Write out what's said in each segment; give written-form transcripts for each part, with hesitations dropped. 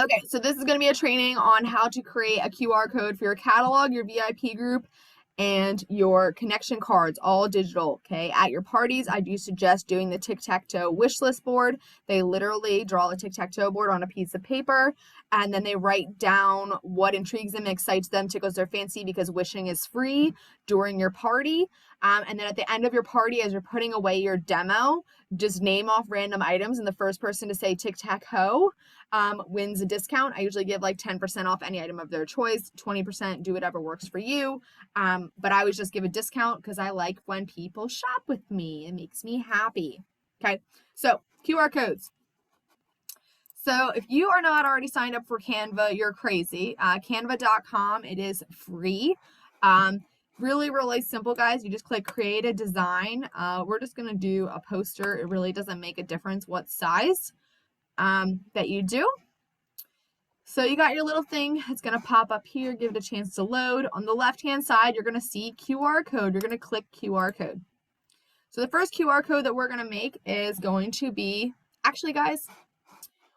Okay, so this is going to be a training on how to create a QR code for your catalog, your VIP group, and your connection cards, all digital. Okay, at your parties, I do suggest doing the tic-tac-toe wish list board. They literally draw a tic-tac-toe board on a piece of paper, and then they write down what intrigues them, excites them, tickles their fancy, because wishing is free during your party. And then at the end of your party, as you're putting away your demo, just name off random items, and the first person to say tic-tac-toe wins a discount. I usually give like 10% off any item of their choice, 20%, do whatever works for you. But I always just give a discount because I like when people shop with me. It makes me happy. Okay, so QR codes. So if you are not already signed up for Canva, you're crazy. Canva.com, it is free. Really, really simple, guys. You just click create a design. We're just going to do a poster. It really doesn't make a difference what size that you do. So you got your little thing. It's going to pop up here. Give it a chance to load. On the left-hand side, you're going to see QR code. You're going to click QR code. So the first QR code that we're going to make is going to be, actually, guys,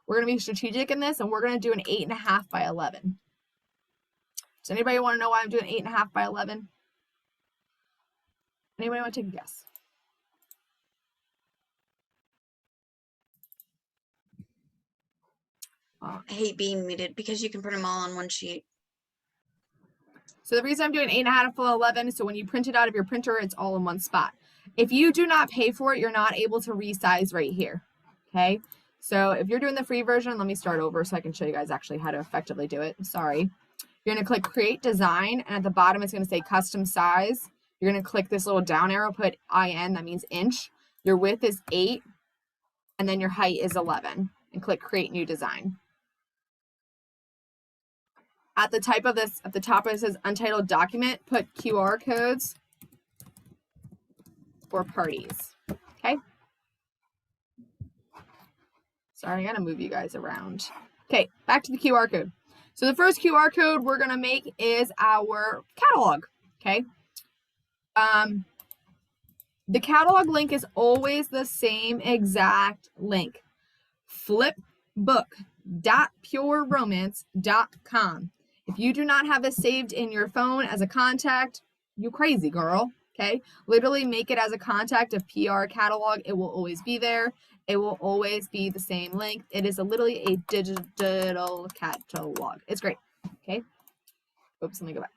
we're going to be strategic in this, and we're going to do an 8.5 by 11. Does anybody want to know why I'm doing 8.5 by 11? Anybody want to take a guess? I hate being muted because you can print them all on one sheet. So the reason I'm doing 8.5 by 11 is so when you print it out of your printer, it's all in one spot. If you do not pay for it, you're not able to resize right here. Okay. So if you're doing the free version, let me start over so I can show you guys actually how to effectively do it. Sorry. You're going to click create design, and at the bottom it's going to say custom size. You're going to click this little down arrow, put IN, that means inch. Your width is 8, and then your height is 11, and click create new design. At the type of this, at the top it says untitled document, put QR codes for parties. Okay. Sorry, I gotta move you guys around. Okay, back to the QR code. So the first QR code we're gonna make is our catalog. Okay. The catalog link is always the same exact link. flipbook.pureromance.com. If you do not have this saved in your phone as a contact, you crazy girl. Okay, literally make it as a contact of PR catalog. It will always be there. It will always be the same length. It is literally a digital catalog. It's great. Okay. Oops, let me go back.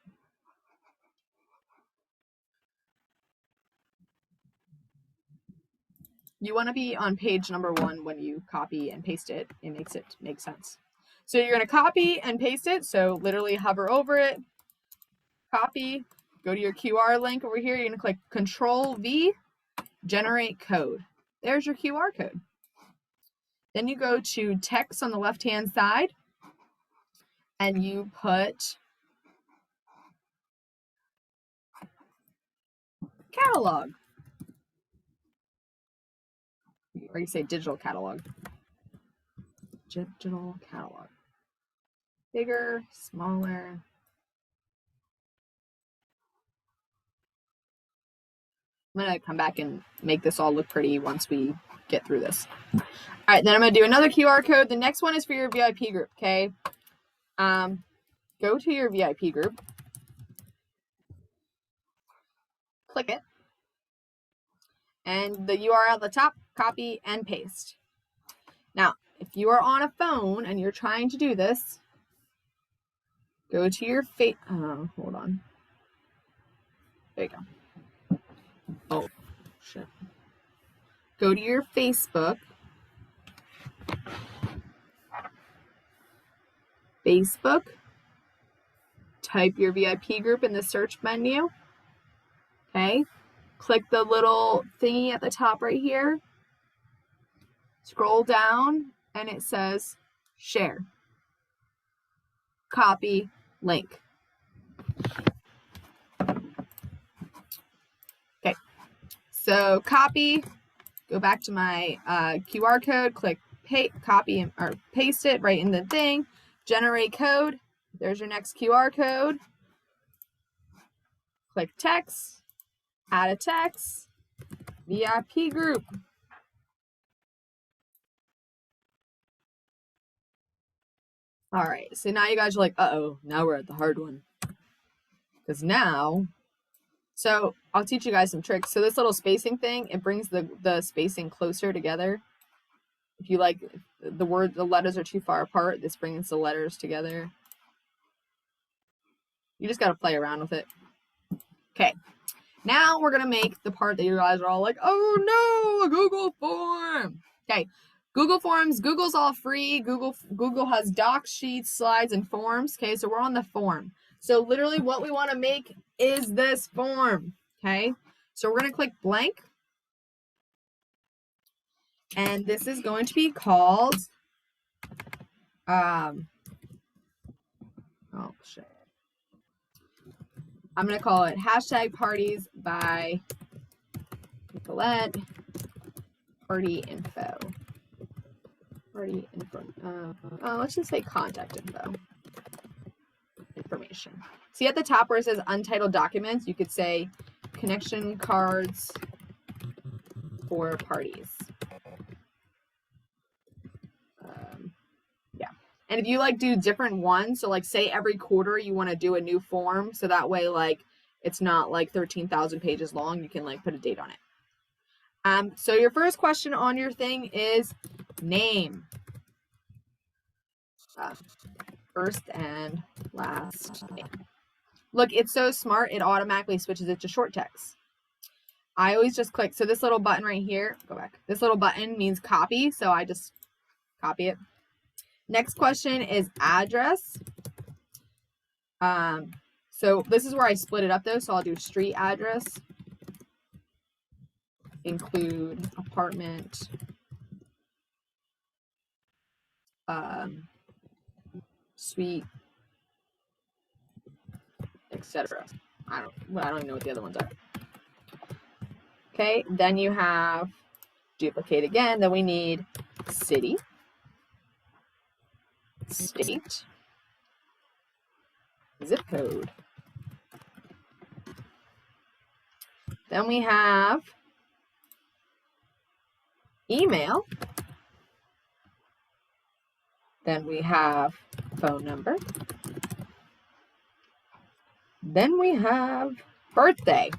You want to be on page number 1 when you copy and paste it. It makes it make sense. So you're going to copy and paste it. So literally hover over it, copy, go to your QR link over here. You're going to click Control V, generate code. There's your QR code. Then you go to text on the left-hand side, and you put catalog. Or you say digital catalog. Digital catalog. Bigger, smaller. I'm going to come back and make this all look pretty once we get through this. All right, then I'm going to do another QR code. The next one is for your VIP group, okay? Go to your VIP group. Click it. And the URL at the top, copy and paste. Now, if you are on a phone and you're trying to do this, go to your hold on. There you go. Oh, shit. Go to your Facebook. Facebook. Type your VIP group in the search menu. Okay. Click the little thingy at the top right here. Scroll down and it says share. Copy link. Okay. So copy, go back to my QR code, click copy or paste it right in the thing, generate code. There's your next QR code. Click text, add a text, VIP group. All right, so now you guys are like, uh-oh, now we're at the hard one. Because now, so I'll teach you guys some tricks. So this little spacing thing, it brings the spacing closer together. If you like the letters are too far apart, this brings the letters together. You just got to play around with it. Okay, now we're going to make the part that you guys are all like, oh no, a Google form. Okay, Google Forms, Google's all free. Google has docs, sheets, slides, and forms. Okay, so we're on the form. So literally what we want to make is this form. Okay, so we're going to click blank. And this is going to be called, oh shit. I'm going to call it hashtag parties by Nicolette party info. Party info. Let's just say contact info. Information. See at the top where it says untitled documents, you could say connection cards for parties. Yeah. And if you like do different ones, so like say every quarter you want to do a new form, so that way like it's not like 13,000 pages long, you can like put a date on it. So your first question on your thing is name. First and last name. Look, it's so smart, it automatically switches it to short text. I always just click, so this little button right here, go back. This little button means copy, so I just copy it. Next question is address. So this is where I split it up though, so I'll do street address, include apartment, suite, etc. I don't even know what the other ones are. Okay, then you have duplicate again. Then we need city, state, zip code. Then we have email. Then we have phone number. Then we have birthday.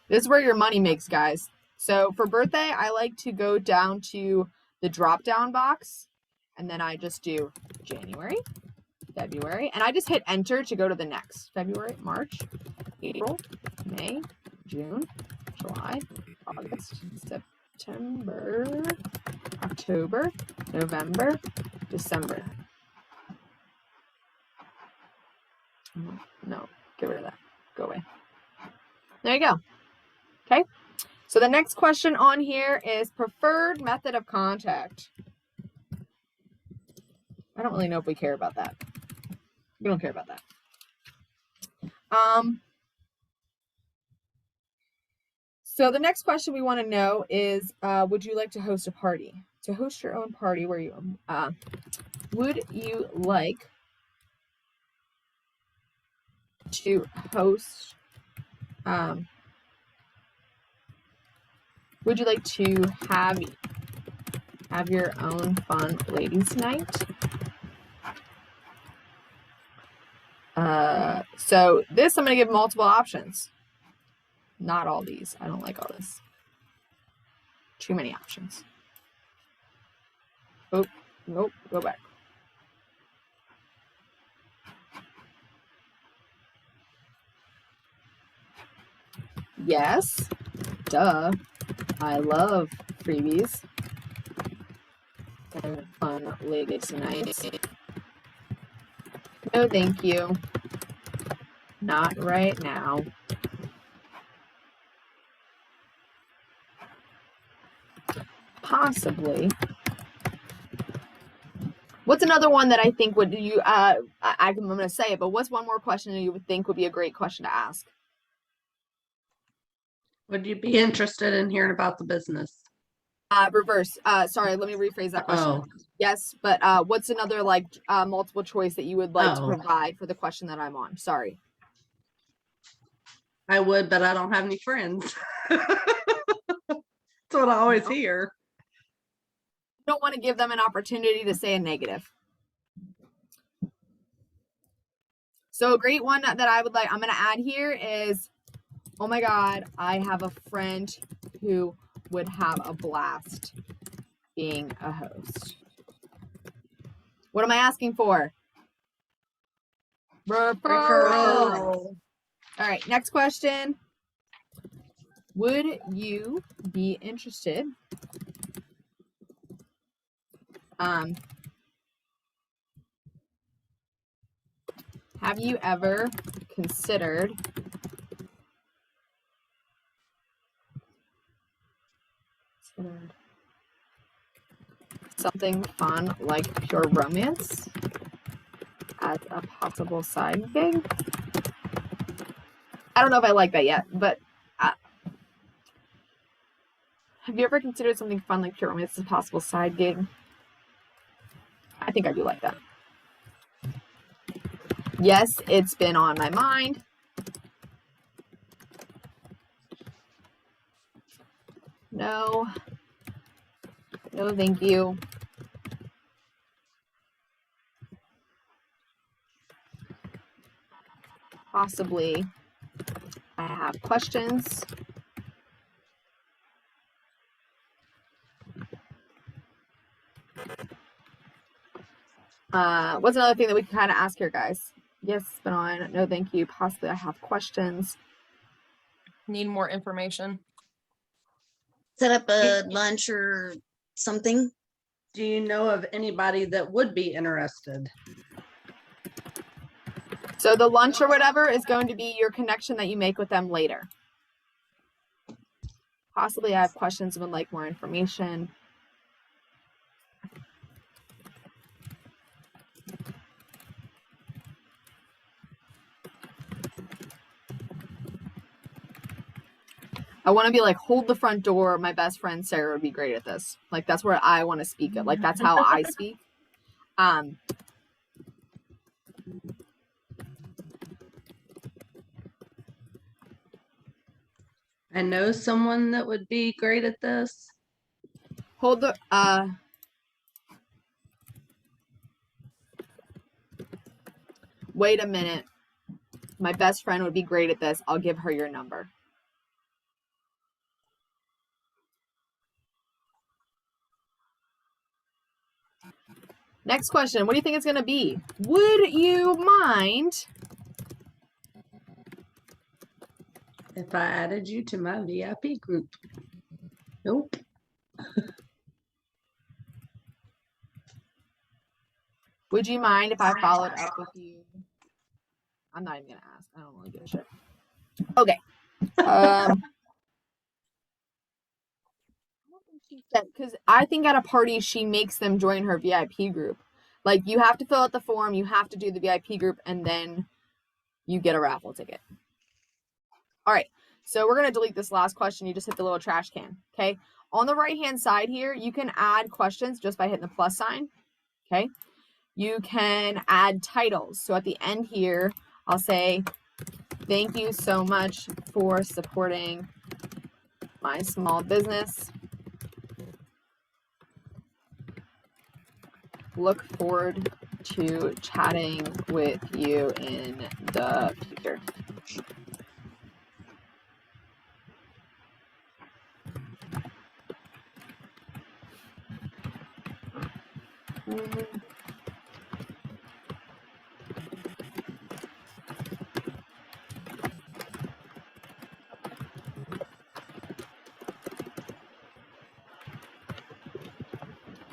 This is where your money makes, guys. So for birthday, I like to go down to the drop-down box, and then I just do January, February, and I just hit enter to go to the next. February, March, April, May, June, July, August, September, October, November, December. No, get rid of that. Go away. There you go. Okay. So the next question on here is preferred method of contact. I don't really know if we care about that. We don't care about that. So the next question we want to know is, would you like to host a party? To host your own party, where you would you like to host? Would you like to have your own fun ladies' night? So this I'm going to give multiple options. Not all these. I don't like all this. Too many options. Oh, nope. Go back. Yes. Duh. I love freebies and fun ladies' nights. No, thank you. Not right now. Possibly. What's another one that I think would you I'm going to say it, but what's one more question that you would think would be a great question to ask? Would you be interested in hearing about the business? Reverse. Sorry, let me rephrase that question. Oh. Yes, but what's another like multiple choice that you would like to provide for the question that I'm on? Sorry. I would, but I don't have any friends. That's what I always hear. You don't want to give them an opportunity to say a negative. So a great one that I'm going to add here is, oh my God, I have a friend who would have a blast being a host. What am I asking for? Referral. All right, next question. Would you be interested? Have you ever considered something fun like pure romance as a possible side gig? I don't know if I like that yet, but have you ever considered something fun like pure romance as a possible side gig? I think I do like that. Yes, it's been on my mind. No. No, thank you. Possibly. I have questions. What's another thing that we can kind of ask here, guys? Yes, it's been on. No, thank you. Possibly I have questions. Need more information. Set up a lunch or something. Do you know of anybody that would be interested? So the lunch or whatever is going to be your connection that you make with them later. Possibly I have questions and would like more information. I want to be like, hold the front door. My best friend Sarah would be great at this. Like, that's where I want to speak it. Like, that's how I speak. I know someone that would be great at this. Hold the, wait a minute. My best friend would be great at this. I'll give her your number. Next question. What do you think it's going to be? Would you mind If I added you to my VIP group? Nope. Would you mind if I followed up with you? I'm not even going to ask. I don't really give a shit. Okay. Because I think at a party, she makes them join her VIP group. Like, you have to fill out the form, you have to do the VIP group, and then you get a raffle ticket. All right. So we're going to delete this last question. You just hit the little trash can. Okay. On the right-hand side here, you can add questions just by hitting the plus sign. Okay. You can add titles. So at the end here, I'll say, thank you so much for supporting my small business. Look forward to chatting with you in the future.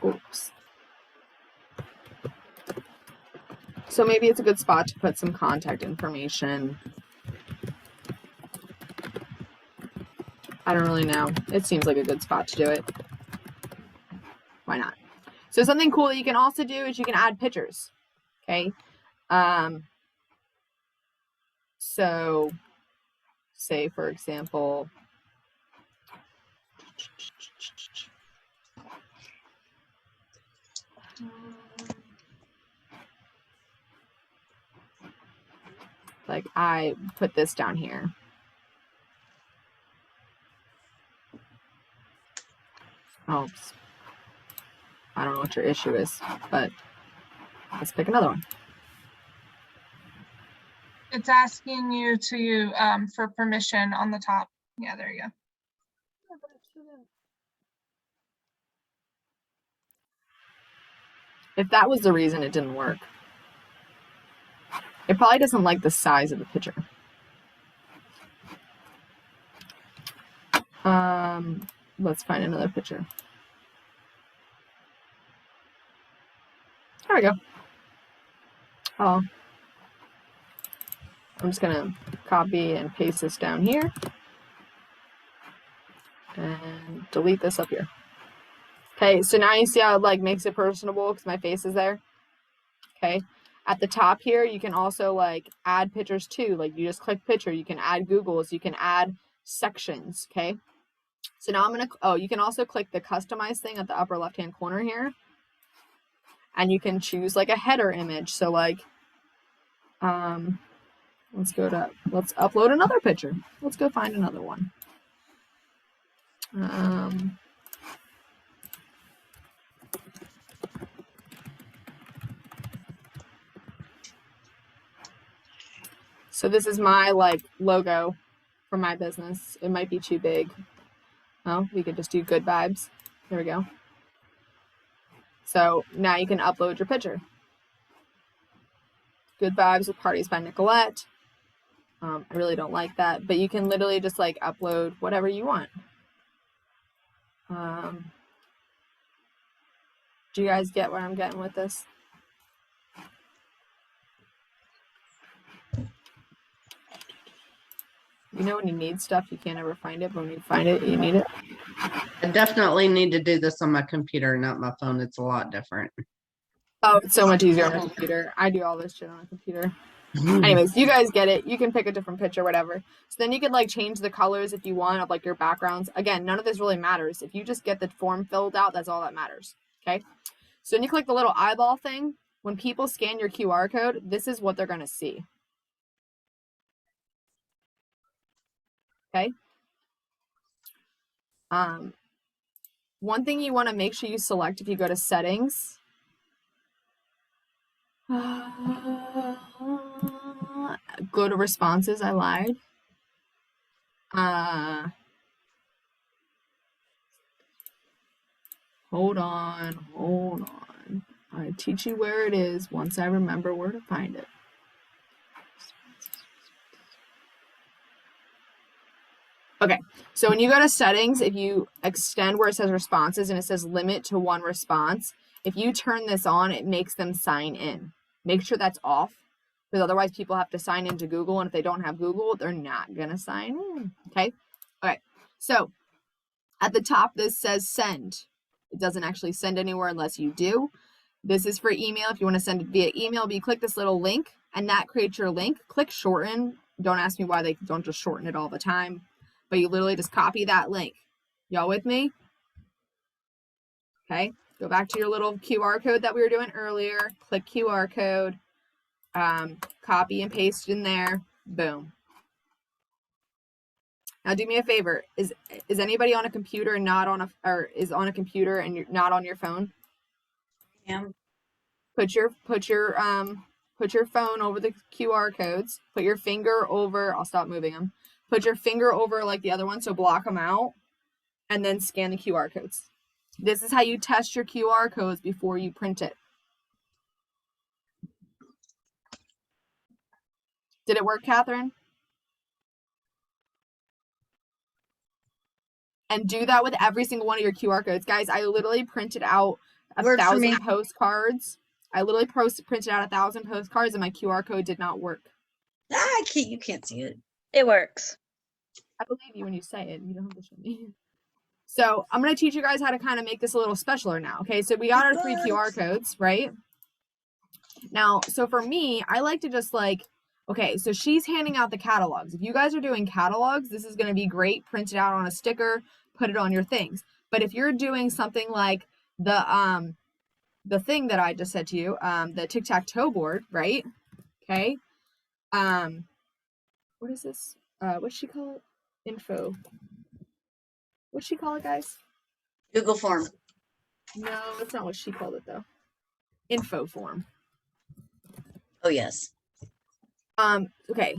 Oops. So maybe it's a good spot to put some contact information. I don't really know. It seems like a good spot to do it. Why not? So something cool that you can also do is you can add pictures. Okay. So say, for example, like I put this down here. Oops. I don't know what your issue is, but let's pick another one. It's asking you to for permission on the top. Yeah, there you go. If that was the reason it didn't work, it probably doesn't like the size of the picture. Let's find another picture. There we go. Oh, I'm just gonna copy and paste this down here and delete this up here. Okay, so now you see how it like makes it personable because my face is there. Okay, at the top here, you can also like add pictures too. Like you just click picture, you can add Googles, you can add sections. Okay, so now I'm gonna, oh, you can also click the customize thing at the upper left hand corner here. And you can choose like a header image. So like, let's upload another picture. Let's go find another one. So this is my like logo for my business. It might be too big. Oh, we could just do good vibes. There we go. So now you can upload your picture. Good vibes with parties by Nicolette. I really don't like that, but you can literally just like upload whatever you want. Do you guys get where I'm getting with this? You know when you need stuff, you can't ever find it, but when you find it, you need it. I definitely need to do this on my computer, not my phone. It's a lot different. Oh, it's so much easier on a computer. I do all this shit on a computer. Anyways, you guys get it. You can pick a different picture, whatever. So then you can like change the colors if you want of like your backgrounds. Again, none of this really matters. If you just get the form filled out, that's all that matters. Okay. So then you click the little eyeball thing. When people scan your QR code, this is what they're going to see. Okay. One thing you want to make sure you select if you go to settings. Go to responses. I lied. Hold on. I teach you where it is once I remember where to find it. Okay, so when you go to settings, if you extend where it says responses and it says limit to 1 response, if you turn this on, it makes them sign in. Make sure that's off, because otherwise people have to sign into Google, and if they don't have Google, they're not gonna sign in, okay? Okay, so at the top, this says send. It doesn't actually send anywhere unless you do. This is for email. If you want to send it via email, but you click this little link, and that creates your link. Click shorten. Don't ask me why they don't just shorten it all the time. But you literally just copy that link. Y'all with me? Okay. Go back to your little QR code that we were doing earlier. Click QR code. Copy and paste in there. Boom. Now do me a favor. Is anybody on a computer and not on is on a computer and you're not on your phone? Yeah. Put your phone over the QR codes. Put your finger over. I'll stop moving them. Put your finger over like the other one, so block them out, and then scan the QR codes. This is how you test your QR codes before you print it. Did it work, Catherine? And do that with every single one of your QR codes. Guys, I literally printed out 1,000 postcards. I literally printed out 1,000 postcards and my QR code did not work. You can't see it. It works. I believe you when you say it. You don't have to show me. So I'm going to teach you guys how to kind of make this a little specialer now. Okay, so we got our 3 QR codes, right? Now, so for me, I like to just like, okay, so she's handing out the catalogs. If you guys are doing catalogs, this is going to be great. Print it out on a sticker, put it on your things. But if you're doing something like the thing that I just said to you, the tic-tac-toe board, right? Okay. What is this? What's she call it? Info. What's she call it, guys? Google form. No, that's not what she called it though. Info form. Oh yes. Okay.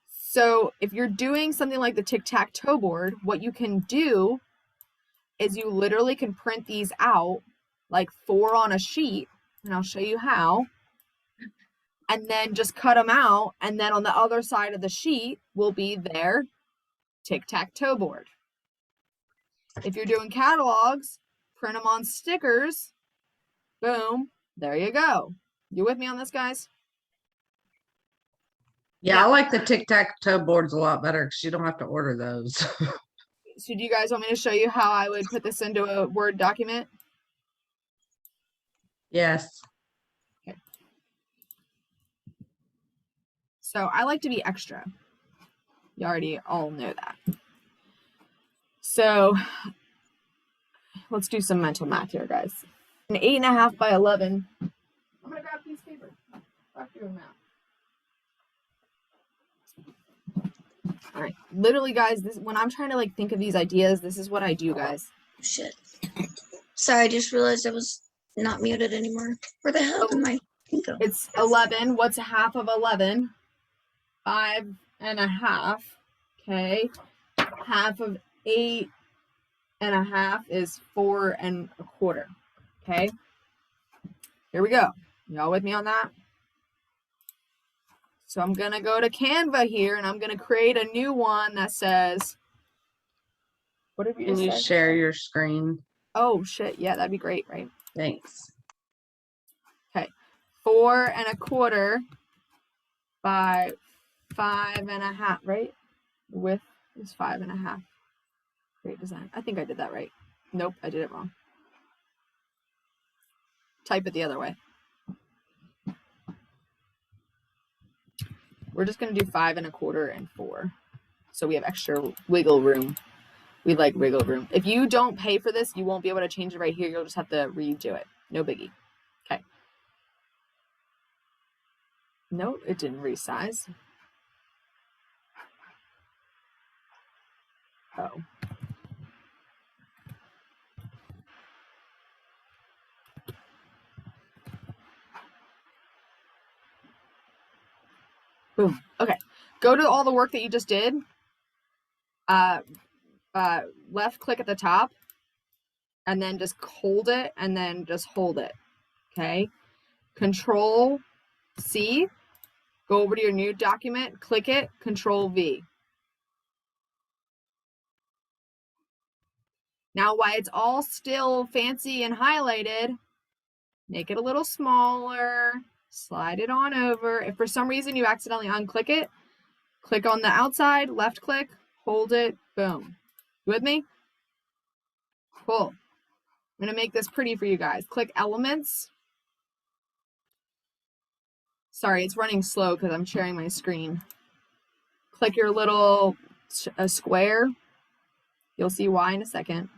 So if you're doing something like the tic-tac-toe board, what you can do is you literally can print these out like 4 on a sheet, and I'll show you how. And then just cut them out, and then on the other side of the sheet will be their tic-tac-toe board. If you're doing catalogs, print them on stickers. Boom. There you go. You with me on this, guys? Yeah, Yeah. I like the tic-tac-toe boards a lot better because you don't have to order those. So do you guys want me to show you how I would put this into a Word document? Yes. Okay. So I like to be extra. You already all know that. So let's do some mental math here, guys. An 8.5 by 11. I'm gonna grab a piece of paper. Fuck doing math. All right, literally, guys. This when I'm trying to like think of these ideas, this is what I do, guys. Shit. Sorry, I just realized I was not muted anymore. Where the hell did my thing go? It's 11. What's a half of 11? 5.5. Okay. Half of 8.5 is 4.25. Okay. Here we go. Y'all with me on that? So I'm gonna go to Canva here, and I'm gonna create a new one that says. What did you Can just you say? share your screen? Oh shit! Yeah, that'd be great, right? Thanks. Okay. 4.25 by 5.5, right? The width is 5.5. Great design. I think I did that right. Nope, I did it wrong. Type it the other way. We're just gonna do 5.25 and 4. So we have extra wiggle room. We like wiggle room. If you don't pay for this, you won't be able to change it right here. You'll just have to redo it. No biggie. Okay. No, it didn't resize. Oh. Boom. Okay. Go to all the work that you just did. Left click at the top, and then just hold it, and then just hold it. Okay. Control C. Go over to your new document, click it, Control V. Now, while it's all still fancy and highlighted, make it a little smaller, slide it on over. If for some reason you accidentally unclick it, click on the outside, left click, hold it, boom. You with me? Cool. I'm gonna make this pretty for you guys. Click Elements. Sorry, it's running slow because I'm sharing my screen. Click your little square. You'll see why in a second.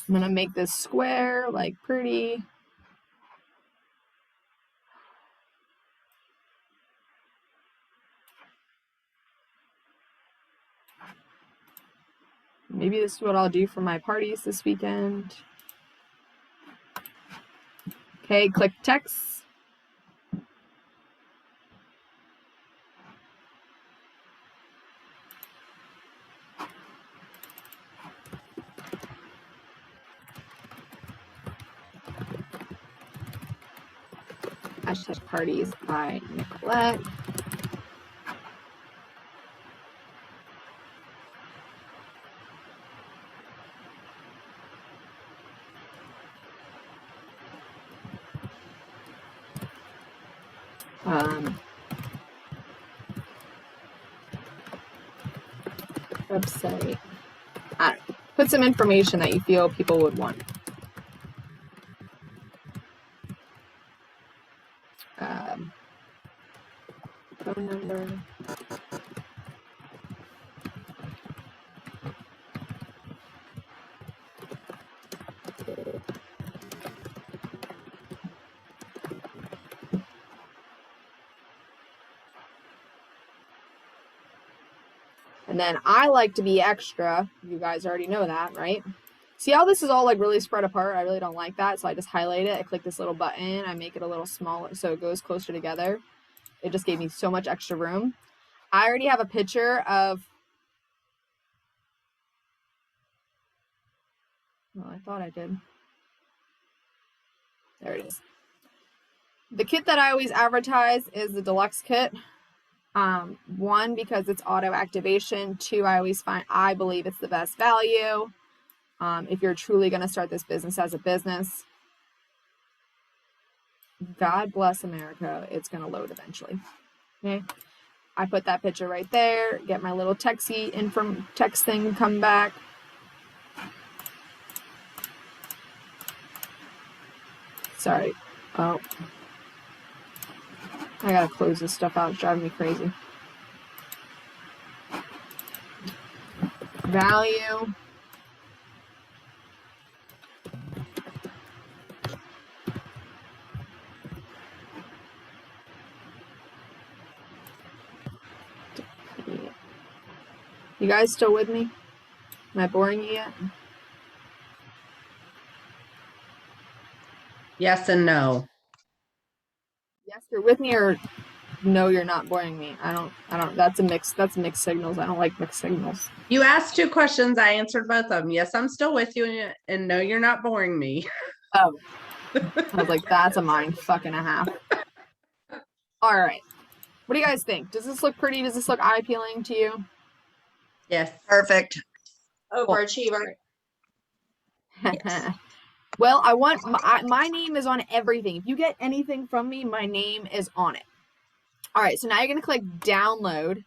I'm gonna make this square, like pretty. Maybe this is what I'll do for my parties this weekend. Okay, click text. Hashtag parties by Nicolette. Website. I don't know. Put some information that you feel people would want. Phone number. And then I like to be extra. You guys already know that, right? See how this is all like really spread apart? I really don't like that. So I just highlight it. I click this little button. I make it a little smaller so it goes closer together. It just gave me so much extra room. I already have a picture of, well, I thought I did. There it is. The kit that I always advertise is the deluxe kit. One, because it's auto activation. Two, I believe it's the best value. If you're truly going to start this business as a business, God bless America, it's going to load eventually. Okay. I put that picture right there, get my little text thing, come back. Sorry. Oh. I gotta close this stuff out. It's driving me crazy. Value. You guys still with me? Am I boring you yet? Yes and no. Yes, you're with me, or no, you're not boring me. I don't, that's mixed signals. I don't like mixed signals. You asked 2 questions. I answered both of them. Yes, I'm still with you. And no, you're not boring me. Oh. I was like, that's a mind fucking a half. All right. What do you guys think? Does this look pretty? Does this look eye appealing to you? Yes. Perfect. Overachiever. Yes. Well, I want my name is on everything. If you get anything from me, my name is on it. All right, so now you're going to click download.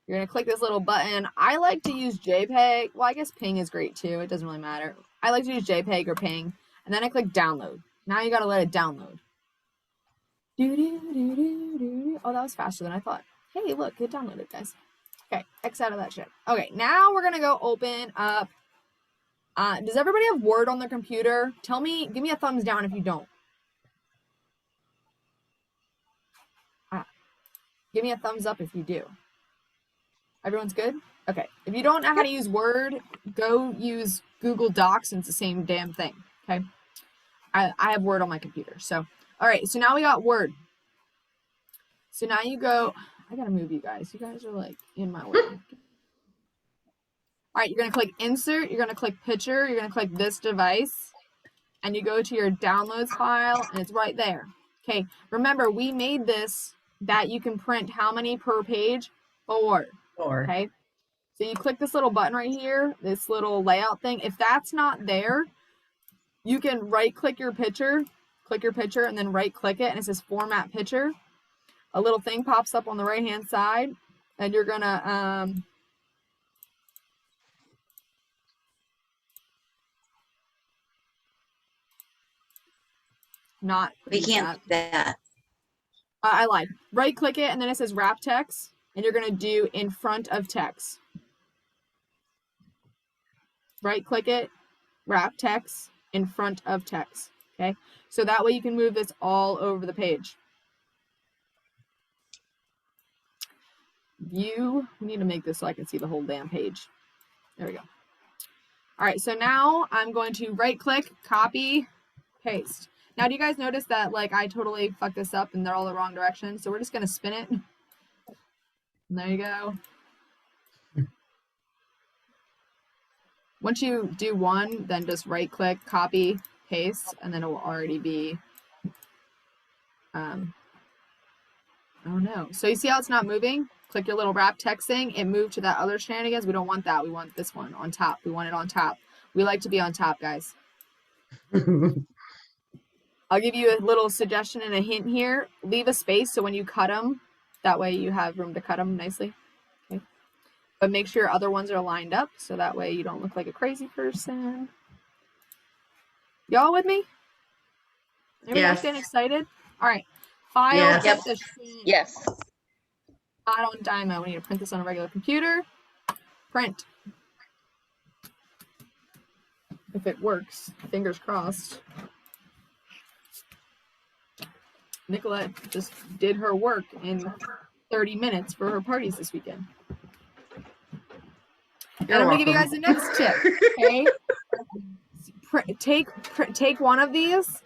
You're going to click this little button. I like to use JPEG. Well, I guess Ping is great too. It doesn't really matter. I like to use JPEG or Ping. And then I click download. Now you got to let it download. Oh, that was faster than I thought. Hey, look, it downloaded, guys. Okay, X out of that shit. Okay, now we're going to go open up. Does everybody have Word on their computer? Give me a thumbs down if you don't. Give me a thumbs up if you do. Everyone's good? Okay. If you don't know how to use Word, go use Google Docs and it's the same damn thing. Okay. I have Word on my computer. So, all right. So now we got Word. So now you go, I gotta move you guys. You guys are like in my way. All right. You're going to click insert. You're going to click picture. You're going to click this device and you go to your downloads file and it's right there. Okay. Remember, we made this that you can print how many per page? 4. Okay. So you click this little button right here, this little layout thing. If that's not there, you can right click your picture, and then right click it and it says format picture. A little thing pops up on the right hand side and you're gonna not We can't do that. I lied. Right click it and then it says wrap text and you're gonna do in front of text. Right click it, wrap text in front of text. Okay, so that way you can move this all over the page. View, we need to make this so I can see the whole damn page. There we go. All right, so now I'm going to right click, copy, paste. Now, do you guys notice that like I totally fucked this up and they're all the wrong direction? So we're just gonna spin it. And there you go. Once you do one, then just right click, copy, paste, and then it will already be, oh no. So you see how it's not moving? Click your little wrap text thing. It moved to that other shenanigans. We don't want that. We want this one on top. We want it on top. We like to be on top, guys. I'll give you a little suggestion and a hint here. Leave a space so when you cut them, that way you have room to cut them nicely. Okay. But make sure other ones are lined up so that way you don't look like a crazy person. Y'all with me? Everybody Yes. getting excited? All right. File. Yes. Get the shit Yes. out on Dymo. We need to print this on a regular computer. Print. If it works, fingers crossed. Nicolette just did her work in 30 minutes for her parties this weekend. And I'm going to give you guys the next tip, okay? take one of these.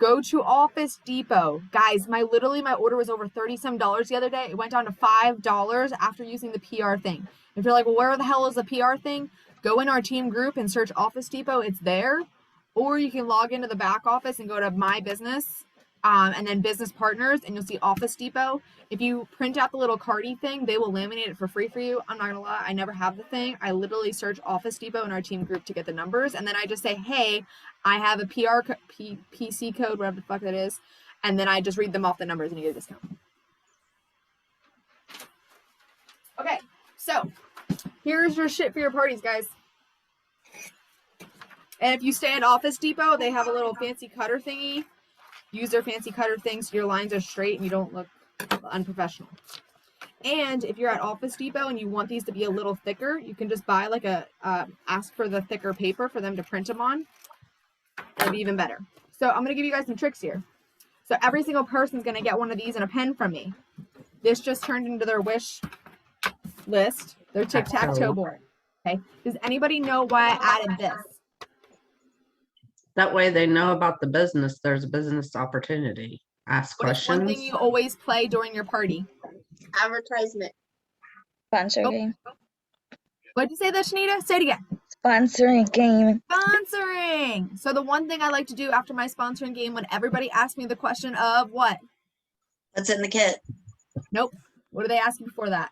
Go to Office Depot. Guys, my order was over $30-some the other day. It went down to $5 after using the PR thing. If you're like, well, where the hell is the PR thing? Go in our team group and search Office Depot. It's there. Or you can log into the back office and go to My Business and then Business Partners, and you'll see Office Depot. If you print out the little cardie thing, they will laminate it for free for you. I'm not going to lie. I never have the thing. I literally search Office Depot in our team group to get the numbers. And then I just say, hey, I have a PC code, whatever the fuck that is. And then I just read them off the numbers and you get a discount. Okay, so here's your shit for your parties, guys. And if you stay at Office Depot, they have a little fancy cutter thingy. Use their fancy cutter thing so your lines are straight and you don't look unprofessional. And if you're at Office Depot and you want these to be a little thicker, you can just buy like ask for the thicker paper for them to print them on. That'd be even better. So I'm going to give you guys some tricks here. So every single person's going to get one of these and a pen from me. This just turned into their wish list, their tic-tac-toe board. Okay. Does anybody know why I added this? That way they know about the business. There's a business opportunity. Ask What is questions. one thing you always play during your party? Advertisement. Sponsor Oh. game. What'd you say that, Shanita? Say it again. Sponsoring game. Sponsoring. So the one thing I like to do after my sponsoring game, when everybody asks me the question of what? What's in the kit? Nope. What do they ask you before that?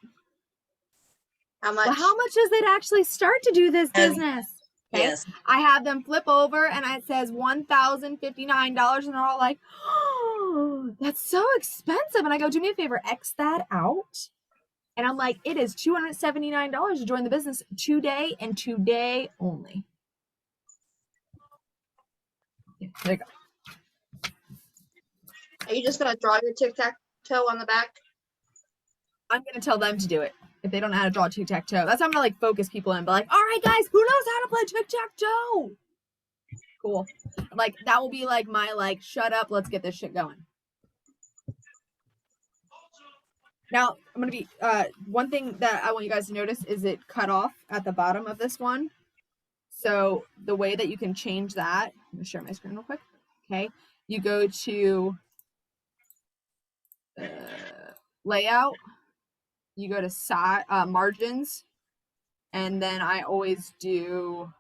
How much? Well, how much does it actually start to do this business? Okay. Yes. I have them flip over and it says $1,059 and they're all like, oh, that's so expensive. And I go, do me a favor, X that out. And I'm like, it is $279 to join the business today and today only. Yeah, there you go. Are you just gonna draw your tic-tac-toe on the back? I'm going to tell them to do it. If they don't know how to draw tic-tac-toe. That's how I'm going to like focus people in. But like, all right, guys, who knows how to play tic-tac-toe? Cool. Like, that will be like my like, shut up, let's get this shit going. Now, I'm going to be, one thing that I want you guys to notice is it cut off at the bottom of this one. So the way that you can change that, I'm going to share my screen real quick. Okay. You go to layout, you go to side, margins, and then I always do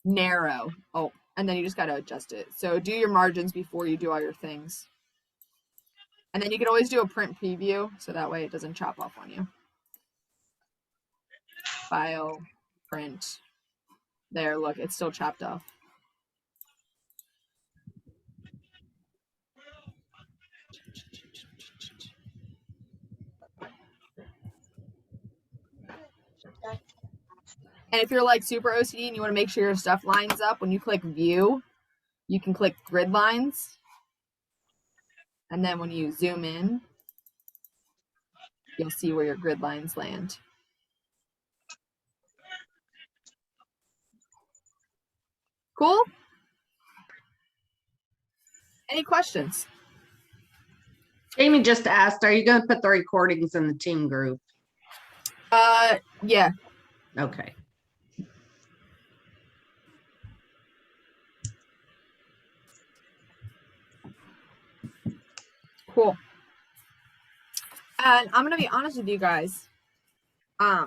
narrow. Oh, and then you just got to adjust it. So do your margins before you do all your things. And then you can always do a print preview, so that way it doesn't chop off on you. File, print. There, look, it's still chopped off. And if you're like super OCD and you want to make sure your stuff lines up, when you click view, you can click grid lines. And then when you zoom in, you'll see where your grid lines land. Cool? Any questions? Jamie just asked, are you going to put the recordings in the team group? Yeah. Okay. Cool. And I'm going to be honest with you guys. I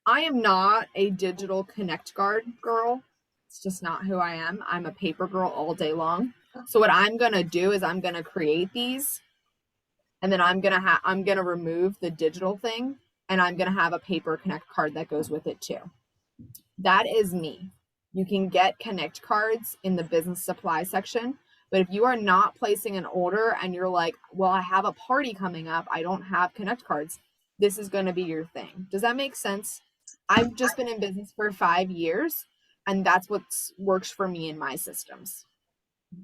am not a digital connect card girl. It's just not who I am. I'm a paper girl all day long. So what I'm going to do is I'm going to create these and then I'm going to remove the digital thing and I'm going to have a paper connect card that goes with it too. That is me. You can get connect cards in the business supply section. But if you are not placing an order and you're like, well, I have a party coming up, I don't have connect cards, this is going to be your thing. Does that make sense? I've just been in business for 5 years and that's what works for me in my systems.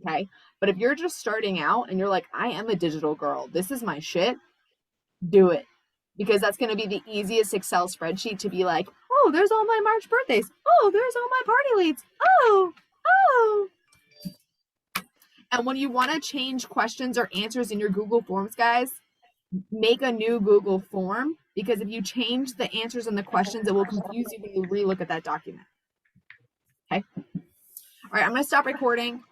Okay. But if you're just starting out and you're like, I am a digital girl, this is my shit, do it. Because that's going to be the easiest Excel spreadsheet to be like, oh, there's all my March birthdays. Oh, there's all my party leads. Oh. And when you want to change questions or answers in your Google Forms, guys, make a new Google form, because if you change the answers and the questions, it will confuse you when you relook at that document. All right, I'm gonna stop recording.